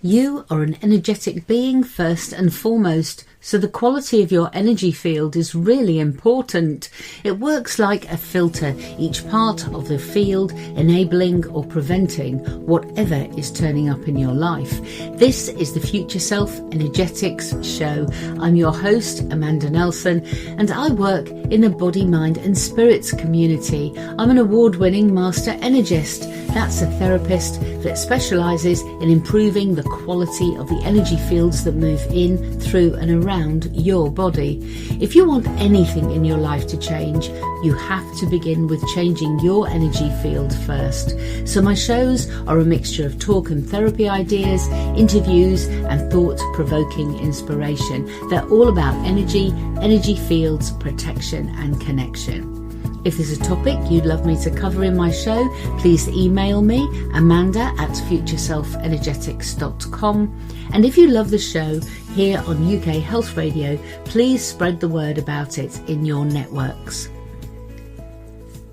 You are an energetic being first and foremost, so the quality of your energy field is really important. It works like a filter, each part of the field enabling or preventing whatever is turning up in your life. This is the Future Self Energetics Show. I'm your host, Amanda Nelson, and I work in the body, mind and spirits community. I'm an award-winning master energist. That's a therapist that specialises in improving the quality of the energy fields that move in, through and around your body. If you want anything in your life to change, you have to begin with changing your energy field first. So my shows are a mixture of talk and therapy ideas, interviews and thought-provoking inspiration. They're all about energy fields, protection and connection. If there's a topic you'd love me to cover in my show, please email me, amanda@futureselfenergetics.com. And if you love the show here on UK Health Radio, please spread the word about it in your networks.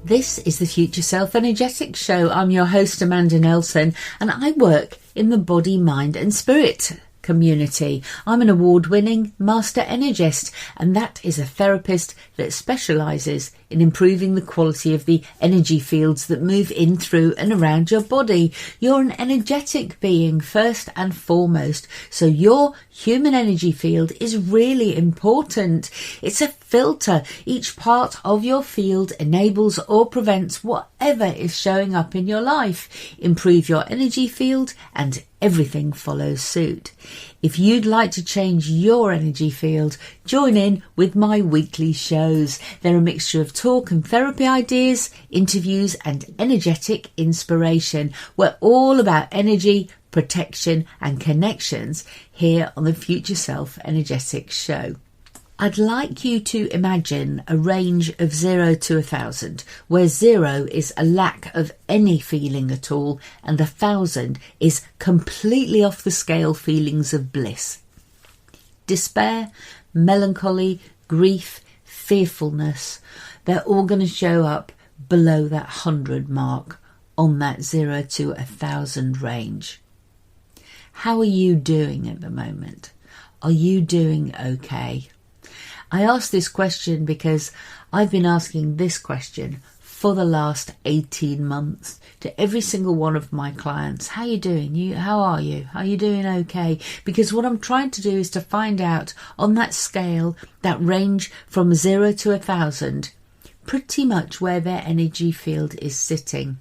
This is the Future Self Energetics Show. I'm your host, Amanda Nelson, and I work in the body, mind and spirit community. I'm an award-winning master energist, and that is a therapist that specialises in improving the quality of the energy fields that move in, through and around your body. You're an energetic being first and foremost, so your human energy field is really important. It's a filter. Each part of your field enables or prevents whatever is showing up in your life. Improve your energy field and everything follows suit. If you'd like to change your energy field, join in with my weekly shows. They're a mixture of talk and therapy ideas, interviews and energetic inspiration. We're all about energy, protection and connections here on the Future Self Energetics Show. I'd like you to imagine a range of 0 to 1,000, where 0 is a lack of any feeling at all and 1,000 is completely off the scale feelings of bliss. Despair, melancholy, grief, fearfulness, they're all going to show up below that 100 mark on that 0 to 1,000 range. How are you doing at the moment? Are you doing okay? I ask this question because I've been asking this question for the last 18 months to every single one of my clients. How are you doing? How are you? Are you doing okay? Because what I'm trying to do is to find out on that scale, that range from 0 to 1,000, pretty much where their energy field is sitting.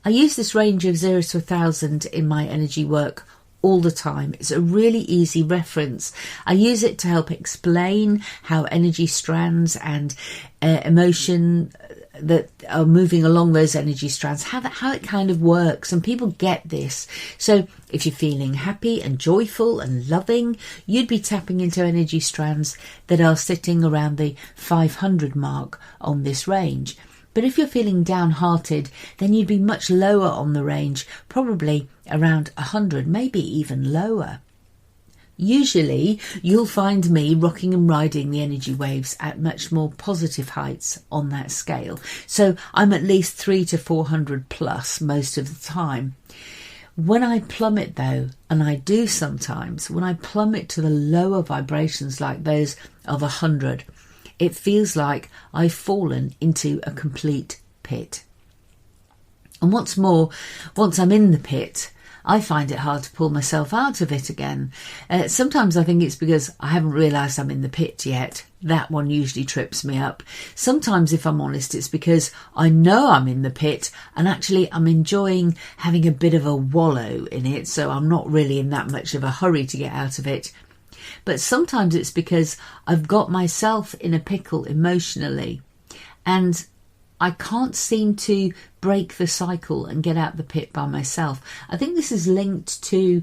I use this range of 0 to 1,000 in my energy work all the time. It's a really easy reference. I use it to help explain how energy strands and emotion that are moving along those energy strands, how it kind of works, and people get this. So if you're feeling happy and joyful and loving, you'd be tapping into energy strands that are sitting around the 500 mark on this range. But if you're feeling downhearted, then you'd be much lower on the range, probably around 100, maybe even lower. Usually, you'll find me rocking and riding the energy waves at much more positive heights on that scale. So I'm at least 300 to 400 plus most of the time. When I plummet though, and I do sometimes, when I plummet to the lower vibrations like those of 100, it feels like I've fallen into a complete pit. And what's more, once I'm in the pit, I find it hard to pull myself out of it again. Sometimes I think it's because I haven't realised I'm in the pit yet. That one usually trips me up. Sometimes, if I'm honest, it's because I know I'm in the pit and actually I'm enjoying having a bit of a wallow in it, so I'm not really in that much of a hurry to get out of it. But sometimes it's because I've got myself in a pickle emotionally and I can't seem to break the cycle and get out the pit by myself. I think this is linked to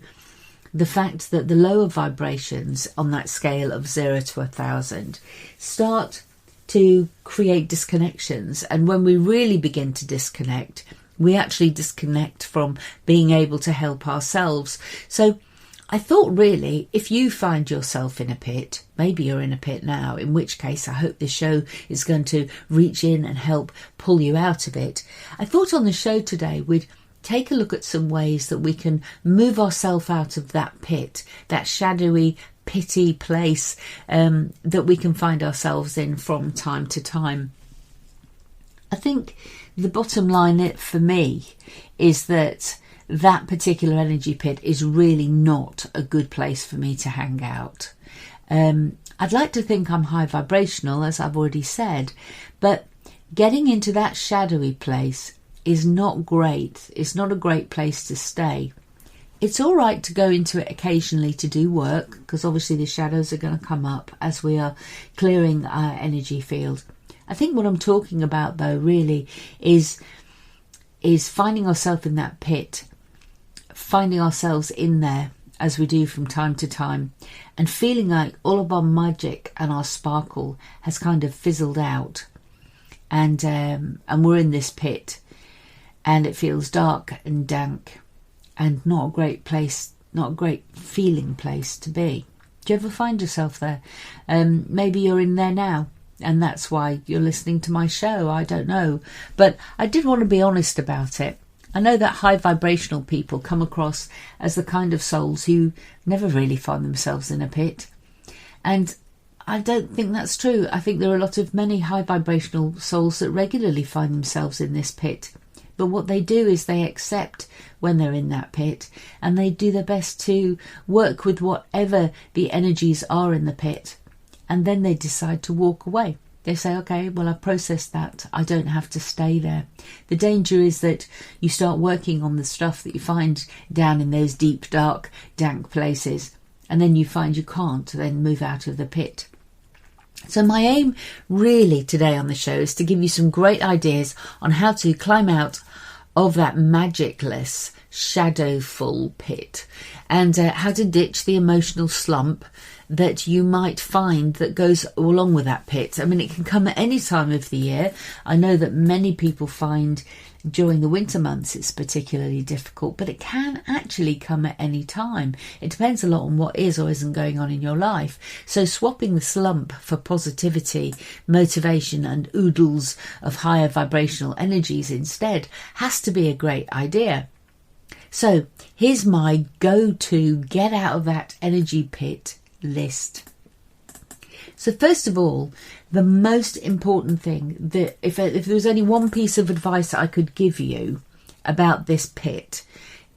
the fact that the lower vibrations on that scale of 0 to 1,000 start to create disconnections. And when we really begin to disconnect, we actually disconnect from being able to help ourselves. So I thought, really, if you find yourself in a pit, maybe you're in a pit now, in which case I hope this show is going to reach in and help pull you out of it. I thought on the show today we'd take a look at some ways that we can move ourselves out of that pit, that shadowy, pitty place that we can find ourselves in from time to time. I think the bottom line for me is that that particular energy pit is really not a good place for me to hang out. I'd like to think I'm high vibrational, as I've already said, but getting into that shadowy place is not great. It's not a great place to stay. It's all right to go into it occasionally to do work, because obviously the shadows are going to come up as we are clearing our energy field. I think what I'm talking about, though, really is finding ourselves in that pit, finding ourselves in there as we do from time to time, and feeling like all of our magic and our sparkle has kind of fizzled out, and we're in this pit, and it feels dark and dank and not a great place, not a great feeling place to be. Do you ever find yourself there? Maybe you're in there now, and that's why you're listening to my show. I don't know, but I did want to be honest about it. I know that high vibrational people come across as the kind of souls who never really find themselves in a pit. And I don't think that's true. I think there are a lot of many high vibrational souls that regularly find themselves in this pit. But what they do is they accept when they're in that pit, and they do their best to work with whatever the energies are in the pit. And then they decide to walk away. They say, okay, well, I've processed that. I don't have to stay there. The danger is that you start working on the stuff that you find down in those deep, dark, dank places, and then you find you can't then move out of the pit. So my aim really today on the show is to give you some great ideas on how to climb out of that magicless, shadowful pit, and how to ditch the emotional slump that you might find that goes along with that pit. I mean, it can come at any time of the year. I know that many people find during the winter months it's particularly difficult, but it can actually come at any time. It depends a lot on what is or isn't going on in your life. So swapping the slump for positivity, motivation and oodles of higher vibrational energies instead has to be a great idea. So here's my go-to get out of that energy pit list. So first of all, the most important thing, that if there was only one piece of advice that I could give you about this pit,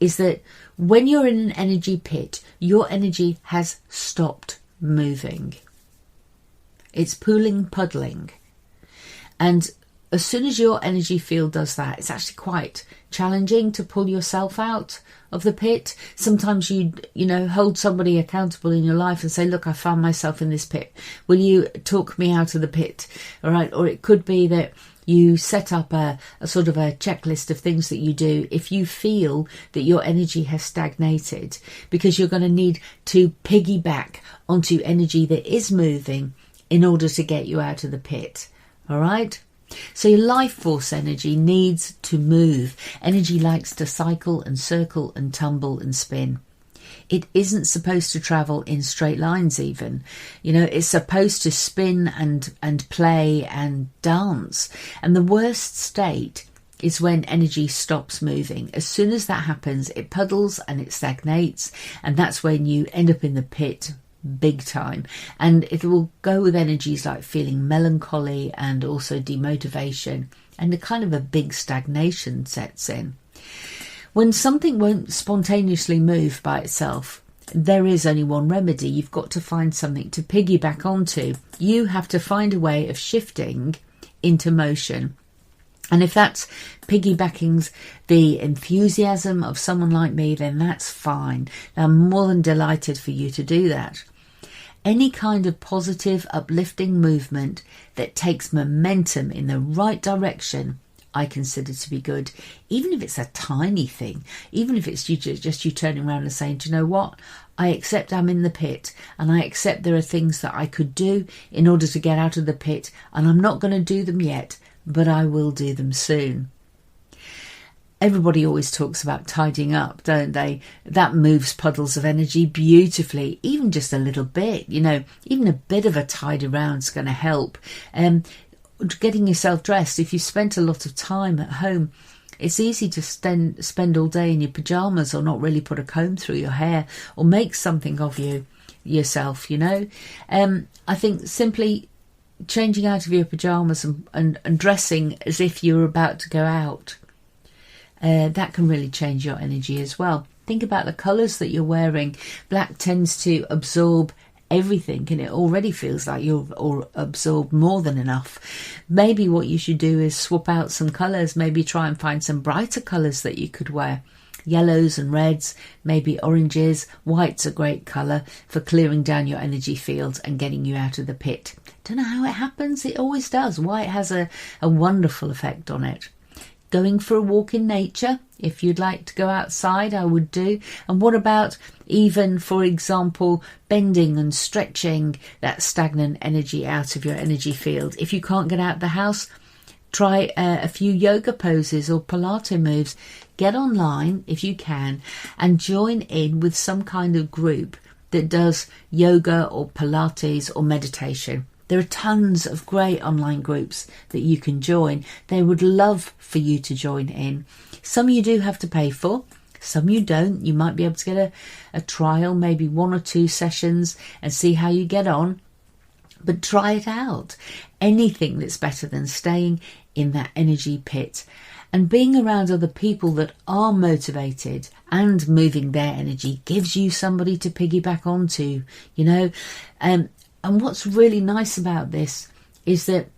is that when you're in an energy pit, your energy has stopped moving. It's pooling, puddling. And as soon as your energy field does that, it's actually quite challenging to pull yourself out of the pit. Sometimes you hold somebody accountable in your life and say, look, I found myself in this pit. Will you talk me out of the pit? All right. Or it could be that you set up a sort of a checklist of things that you do if you feel that your energy has stagnated, because you're going to need to piggyback onto energy that is moving in order to get you out of the pit. All right. So your life force energy needs to move. Energy likes to cycle and circle and tumble and spin. It isn't supposed to travel in straight lines even. It's supposed to spin and play and dance. And the worst state is when energy stops moving. As soon as that happens, it puddles and it stagnates. And that's when you end up in the pit big time, and it will go with energies like feeling melancholy and also demotivation, and a kind of a big stagnation sets in. When something won't spontaneously move by itself, there is only one remedy. You've got to find something to piggyback onto. You have to find a way of shifting into motion. And if that's piggybacking the enthusiasm of someone like me, then that's fine. I'm more than delighted for you to do that. Any kind of positive, uplifting movement that takes momentum in the right direction, I consider to be good. Even if it's a tiny thing, even if it's just you turning around and saying, do you know what? I accept I'm in the pit, and I accept there are things that I could do in order to get out of the pit, and I'm not going to do them yet, but I will do them soon. Everybody always talks about tidying up, don't they? That moves puddles of energy beautifully, even just a little bit, even a bit of a tidy around is going to help. Getting yourself dressed, if you spent a lot of time at home It's easy to spend all day in your pajamas or not really put a comb through your hair or make something of yourself, you know. I think simply changing out of your pajamas and dressing as if you're about to go out, that can really change your energy as well. Think about the colours that you're wearing. Black tends to absorb everything, and it already feels like you've absorbed more than enough. Maybe what you should do is swap out some colours. Maybe try and find some brighter colours that you could wear. Yellows and reds, maybe oranges. White's a great colour for clearing down your energy fields and getting you out of the pit. Don't know how it happens. It always does. White has a wonderful effect on it. Going for a walk in nature, if you'd like to go outside, I would do. And what about even, for example, bending and stretching that stagnant energy out of your energy field? If you can't get out the house, try a few yoga poses or Pilates moves. Get online if you can and join in with some kind of group that does yoga or Pilates or meditation. There are tons of great online groups that you can join. They would love for you to join in. Some you do have to pay for, some you don't. You might be able to get a trial, maybe 1 or 2 sessions, and see how you get on. But try it out. Anything that's better than staying in that energy pit. And being around other people that are motivated and moving their energy gives you somebody to piggyback onto, you know. And what's really nice about this is that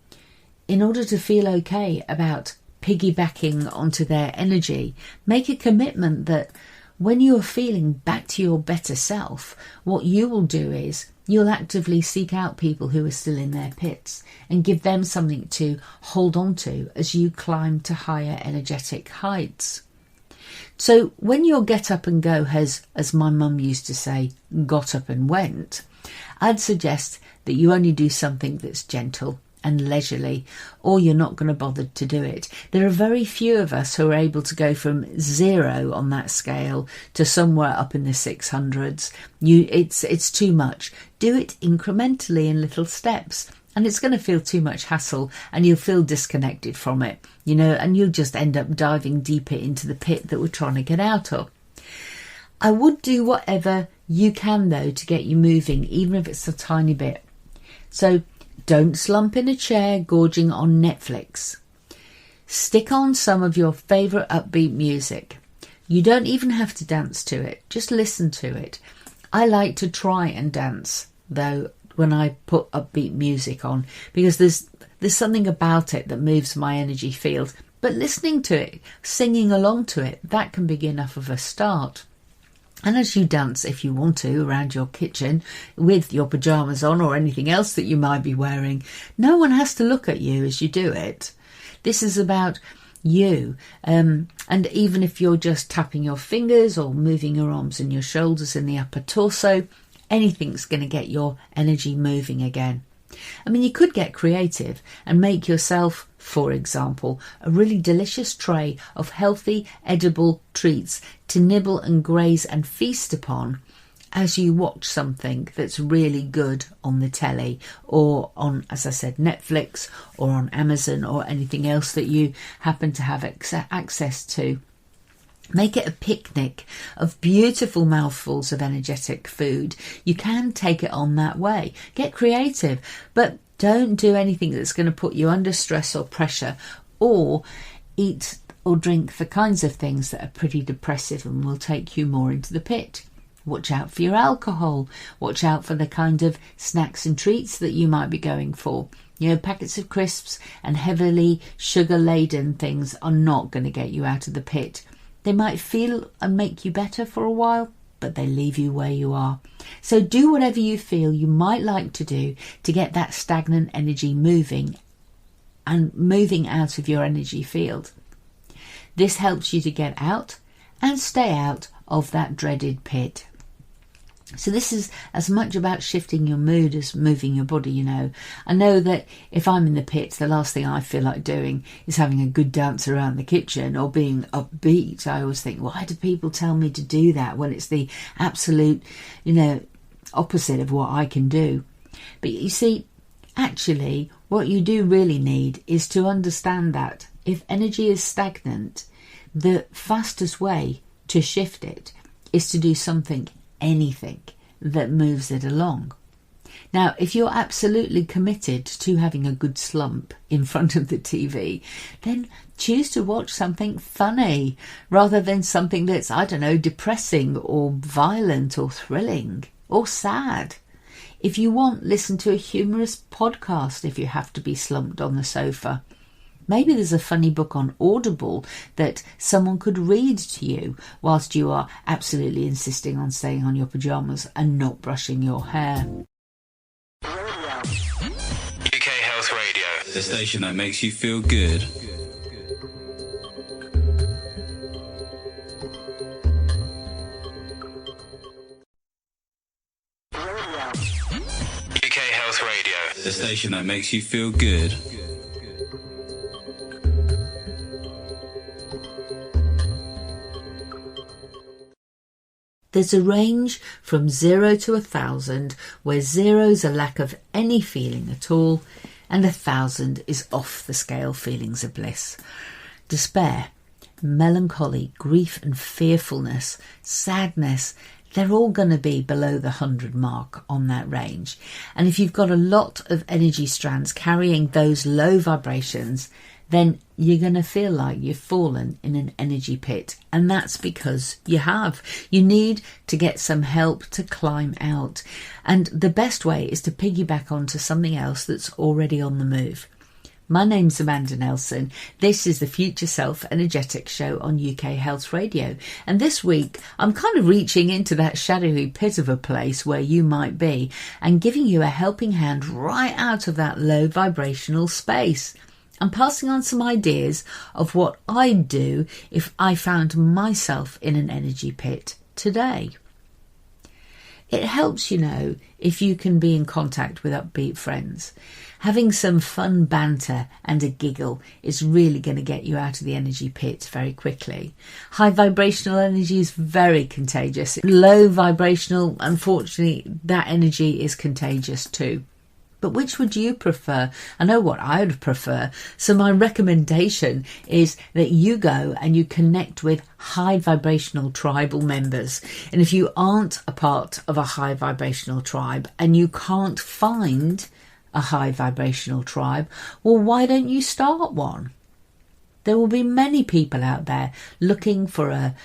in order to feel okay about piggybacking onto their energy, make a commitment that when you are feeling back to your better self, what you will do is you'll actively seek out people who are still in their pits and give them something to hold on to as you climb to higher energetic heights. So when your get up and go has, as my mum used to say, got up and went, I'd suggest that you only do something that's gentle and leisurely, or you're not going to bother to do it. There are very few of us who are able to go from 0 on that scale to somewhere up in the 600s. It's too much. Do it incrementally in little steps, and it's going to feel too much hassle, and you'll feel disconnected from it, you know, and you'll just end up diving deeper into the pit that we're trying to get out of. I would do whatever you can, though, to get you moving, even if it's a tiny bit. So don't slump in a chair gorging on Netflix. Stick on some of your favourite upbeat music. You don't even have to dance to it, just listen to it. I like to try and dance, though, when I put upbeat music on, because there's something about it that moves my energy field. But listening to it, singing along to it, that can be enough of a start. And as you dance, if you want to, around your kitchen with your pyjamas on or anything else that you might be wearing, no one has to look at you as you do it. This is about you. And even if you're just tapping your fingers or moving your arms and your shoulders in the upper torso, anything's going to get your energy moving again. I mean, you could get creative and make yourself, for example, a really delicious tray of healthy, edible treats to nibble and graze and feast upon as you watch something that's really good on the telly or on, as I said, Netflix or on Amazon or anything else that you happen to have access to. Make it a picnic of beautiful mouthfuls of energetic food. You can take it on that way. Get creative, but don't do anything that's going to put you under stress or pressure, or eat or drink the kinds of things that are pretty depressive and will take you more into the pit. Watch out for your alcohol. Watch out for the kind of snacks and treats that you might be going for. You know, packets of crisps and heavily sugar-laden things are not going to get you out of the pit. They might feel and make you better for a while, but they leave you where you are. So do whatever you feel you might like to do to get that stagnant energy moving and moving out of your energy field. This helps you to get out and stay out of that dreaded pit. So this is as much about shifting your mood as moving your body, you know. I know that if I'm in the pit, the last thing I feel like doing is having a good dance around the kitchen or being upbeat. I always think, why do people tell me to do that when it's the absolute, you know, opposite of what I can do? But you see, actually, what you do really need is to understand that if energy is stagnant, the fastest way to shift it is to do anything that moves it along. Now, if you're absolutely committed to having a good slump in front of the TV, then choose to watch something funny rather than something that's, depressing or violent or thrilling or sad. If you want, listen to a humorous podcast if you have to be slumped on the sofa. Maybe there's a funny book on Audible that someone could read to you whilst you are absolutely insisting on staying on your pyjamas and not brushing your hair. UK Health Radio, the station that makes you feel good. UK Health Radio, the station that makes you feel good. There's a range from 0 to 1,000, where 0's a lack of any feeling at all, and 1,000 is off the scale feelings of bliss. Despair, melancholy, grief and fearfulness, sadness, they're all going to be below the 100 mark on that range. And if you've got a lot of energy strands carrying those low vibrations, then you're going to feel like you've fallen in an energy pit. And that's because you have. You need to get some help to climb out. And the best way is to piggyback onto something else that's already on the move. My name's Amanda Nelson. This is the Future Self Energetic Show on UK Health Radio. And this week, I'm kind of reaching into that shadowy pit of a place where you might be and giving you a helping hand right out of that low vibrational space. I'm passing on some ideas of what I'd do if I found myself in an energy pit today. It helps, if you can be in contact with upbeat friends. Having some fun banter and a giggle is really going to get you out of the energy pit very quickly. High vibrational energy is very contagious. Low vibrational, unfortunately, that energy is contagious too. But which would you prefer? I know what I would prefer. So my recommendation is that you go and you connect with high vibrational tribal members. And if you aren't a part of a high vibrational tribe and you can't find a high vibrational tribe, well, why don't you start one? There will be many people out there looking for a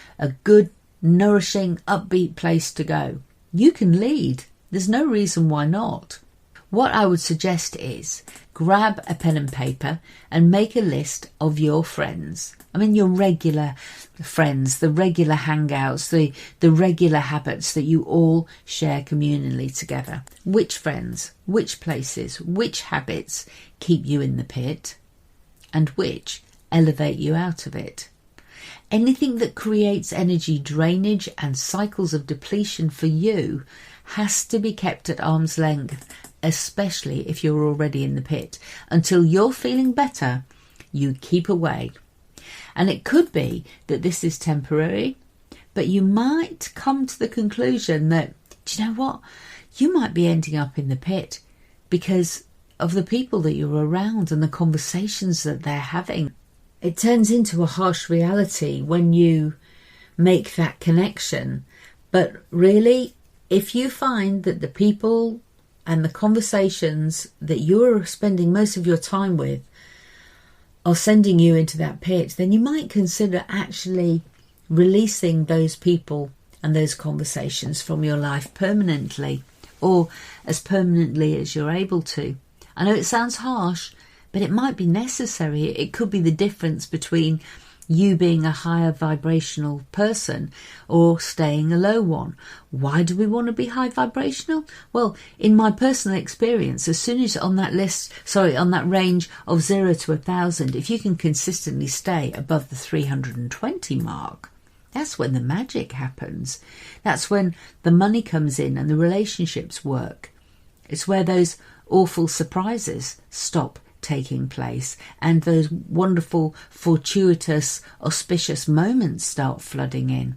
good, nourishing, upbeat place to go. You can lead. There's no reason why not. What I would suggest is grab a pen and paper and make a list of your friends. Your regular friends, the regular hangouts, the regular habits that you all share communally together. Which friends, which places, which habits keep you in the pit and which elevate you out of it. Anything that creates energy drainage and cycles of depletion for you has to be kept at arm's length, especially if you're already in the pit. Until you're feeling better, you keep away. And it could be that this is temporary, but you might come to the conclusion that, do you know what? You might be ending up in the pit because of the people that you're around and the conversations that they're having. It turns into a harsh reality when you make that connection. But really, if you find that the people and the conversations that you're spending most of your time with are sending you into that pit, then you might consider actually releasing those people and those conversations from your life permanently, or as permanently as you're able to. I know it sounds harsh, but it might be necessary. It could be the difference between you being a higher vibrational person or staying a low one. Why do we want to be high vibrational? Well, in my personal experience, as soon as on that range of 0 to 1,000, if you can consistently stay above the 320 mark, that's when the magic happens. That's when the money comes in and the relationships work. It's where those awful surprises stop taking place and those wonderful, fortuitous, auspicious moments start flooding in.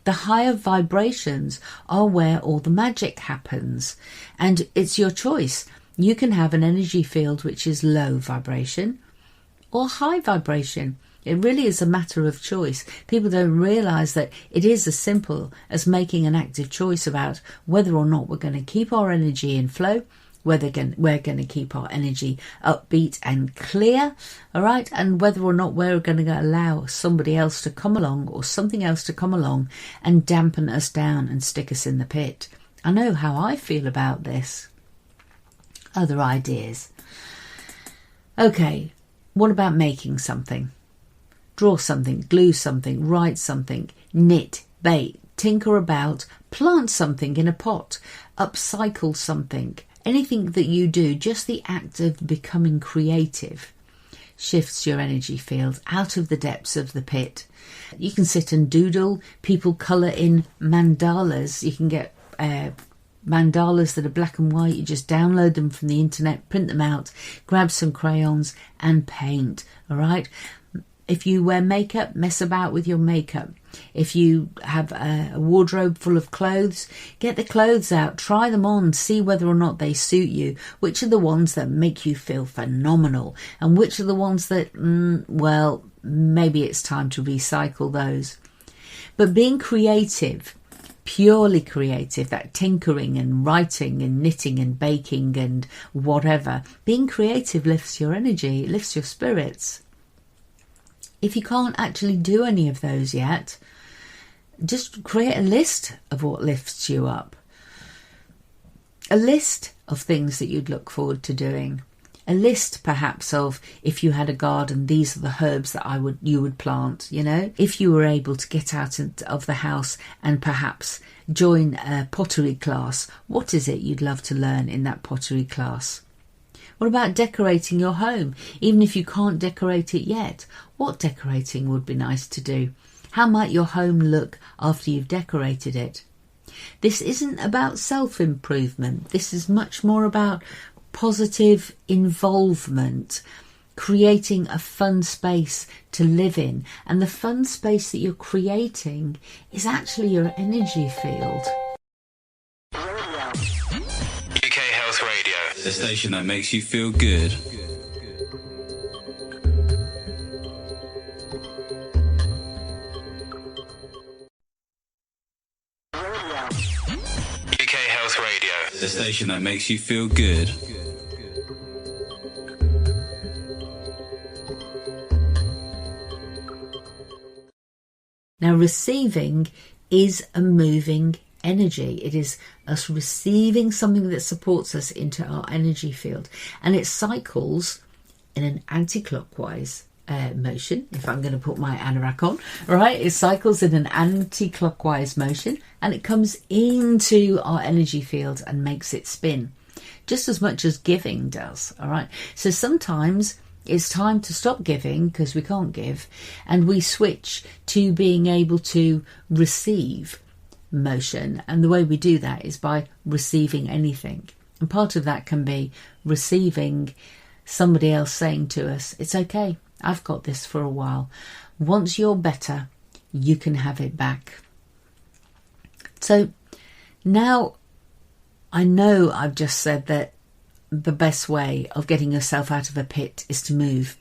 The higher vibrations are where all the magic happens, and it's your choice. You can have an energy field which is low vibration or high vibration. It really is a matter of choice. People don't realise that it is as simple as making an active choice about whether or not we're going to keep our energy in flow, whether we're going to keep our energy upbeat and clear, all right, and whether or not we're going to allow somebody else to come along or something else to come along and dampen us down and stick us in the pit. I know how I feel about this. Other ideas? Okay, what about making something? Draw something, glue something, write something, knit, bake, tinker about, plant something in a pot, upcycle something. Anything that you do, just the act of becoming creative shifts your energy field out of the depths of the pit. You can sit and doodle. People colour in mandalas. You can get mandalas that are black and white. You just download them from the internet, print them out, grab some crayons and paint. All right. If you wear makeup, mess about with your makeup. If you have a wardrobe full of clothes, get the clothes out, try them on, see whether or not they suit you. Which are the ones that make you feel phenomenal, and which are the ones that, well, maybe it's time to recycle those. But being creative, purely creative, that tinkering and writing and knitting and baking and whatever, being creative lifts your energy, it lifts your spirits. If you can't actually do any of those yet, just create a list of what lifts you up. A list of things that you'd look forward to doing. A list perhaps of, if you had a garden, these are the herbs that you would plant, you know. If you were able to get out of the house and perhaps join a pottery class, what is it you'd love to learn in that pottery class? What about decorating your home? Even if you can't decorate it yet, what decorating would be nice to do? How might your home look after you've decorated it? This isn't about self-improvement. This is much more about positive involvement, creating a fun space to live in. And the fun space that you're creating is actually your energy field. UK Health Radio, the station that makes you feel good. UK Health Radio, the station that makes you feel good. Now, receiving is a moving energy. It is us receiving something that supports us into our energy field, and it cycles in an anti-clockwise motion. If I'm going to put my anorak on, right, it cycles in an anti-clockwise motion, and it comes into our energy field and makes it spin, just as much as giving does. All right, so sometimes it's time to stop giving because we can't give, and we switch to being able to receive motion. And the way we do that is by receiving anything. And part of that can be receiving somebody else saying to us, it's okay, I've got this for a while. Once you're better, you can have it back. So now I know I've just said that the best way of getting yourself out of a pit is to move,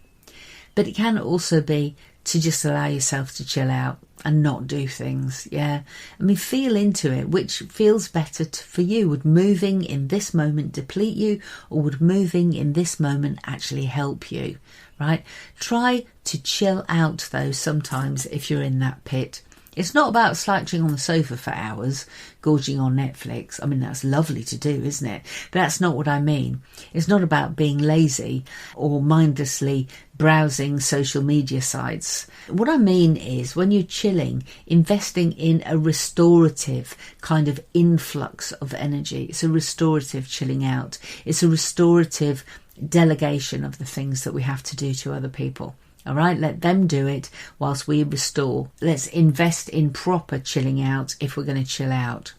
but it can also be to just allow yourself to chill out and not do things. Yeah, I mean, feel into it. Which feels better for you? Would moving in this moment deplete you, or would moving in this moment actually help you? Right? Try to chill out though sometimes if you're in that pit. It's not about slouching on the sofa for hours, gorging on Netflix. I mean, that's lovely to do, isn't it? But that's not what I mean. It's not about being lazy or mindlessly browsing social media sites. What I mean is, when you're chilling, investing in a restorative kind of influx of energy. It's a restorative chilling out. It's a restorative delegation of the things that we have to do to other people. All right, let them do it whilst we restore. Let's invest in proper chilling out if we're going to chill out.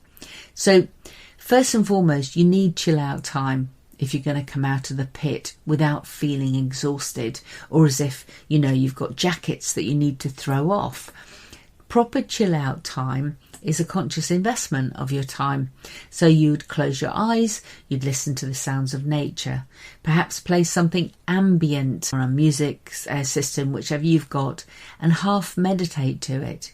So first and foremost, you need chill out time if you're going to come out of the pit without feeling exhausted, or as if, you know, you've got jackets that you need to throw off. Proper chill out time is a conscious investment of your time. So you'd close your eyes, you'd listen to the sounds of nature, perhaps play something ambient on a music system, whichever you've got, and half meditate to it.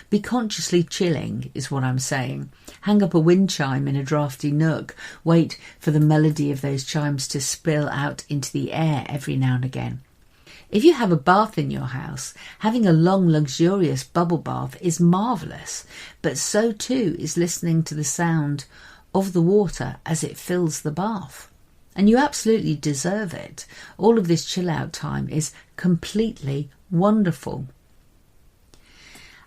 Be consciously chilling is what I'm saying. Hang up a wind chime in a drafty nook, wait for the melody of those chimes to spill out into the air every now and again. If you have a bath in your house, having a long, luxurious bubble bath is marvellous, but so too is listening to the sound of the water as it fills the bath. And you absolutely deserve it. All of this chill out time is completely wonderful.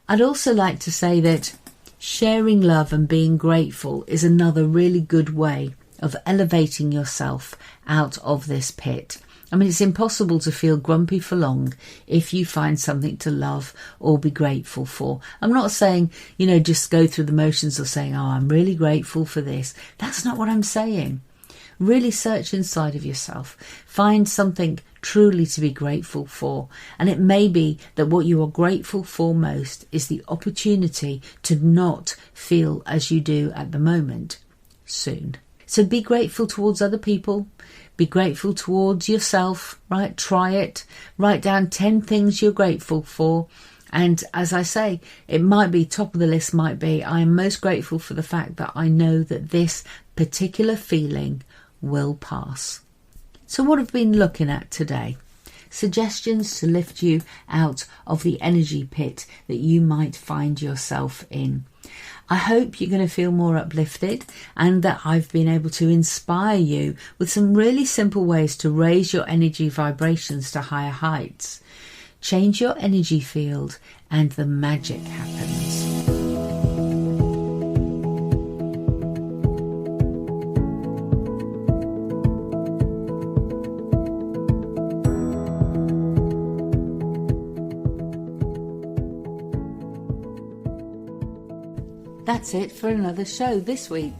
I'd also like to say that sharing love and being grateful is another really good way of elevating yourself out of this pit. It's impossible to feel grumpy for long if you find something to love or be grateful for. I'm not saying, just go through the motions of saying, I'm really grateful for this. That's not what I'm saying. Really search inside of yourself. Find something truly to be grateful for. And it may be that what you are grateful for most is the opportunity to not feel as you do at the moment soon. So be grateful towards other people. Be grateful towards yourself, right? Try it. Write down 10 things you're grateful for. And as I say, it might be top of the list, might be, I am most grateful for the fact that I know that this particular feeling will pass. So what have we been looking at today? Suggestions to lift you out of the energy pit that you might find yourself in. I hope you're going to feel more uplifted and that I've been able to inspire you with some really simple ways to raise your energy vibrations to higher heights. Change your energy field and the magic happens. That's it for another show this week.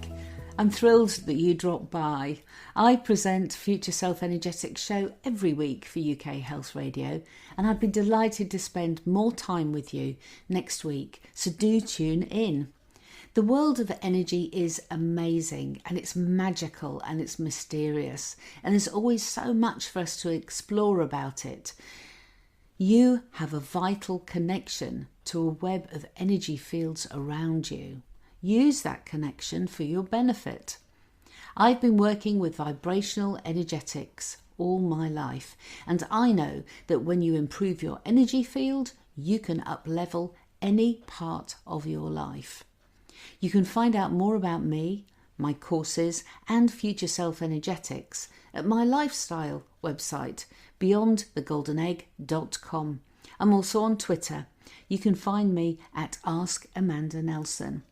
I'm thrilled that you dropped by. I present Future Self Energetics show every week for UK Health Radio, and I'd be delighted to spend more time with you next week, so do tune in. The world of energy is amazing, and it's magical and it's mysterious, and there's always so much for us to explore about it. You have a vital connection to a web of energy fields around you. Use that connection for your benefit. I've been working with vibrational energetics all my life, and I know that when you improve your energy field, you can up-level any part of your life. You can find out more about me, my courses, and Future Self Energetics at my lifestyle website, beyondthegoldenegg.com. I'm also on Twitter. You can find me at Ask Amanda Nelson.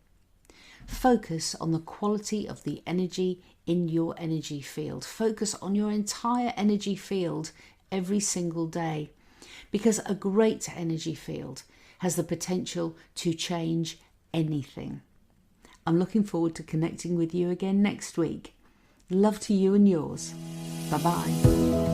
Focus on the quality of the energy in your energy field. Focus on your entire energy field every single day, because a great energy field has the potential to change anything. I'm looking forward to connecting with you again next week. Love to you and yours. Bye-bye.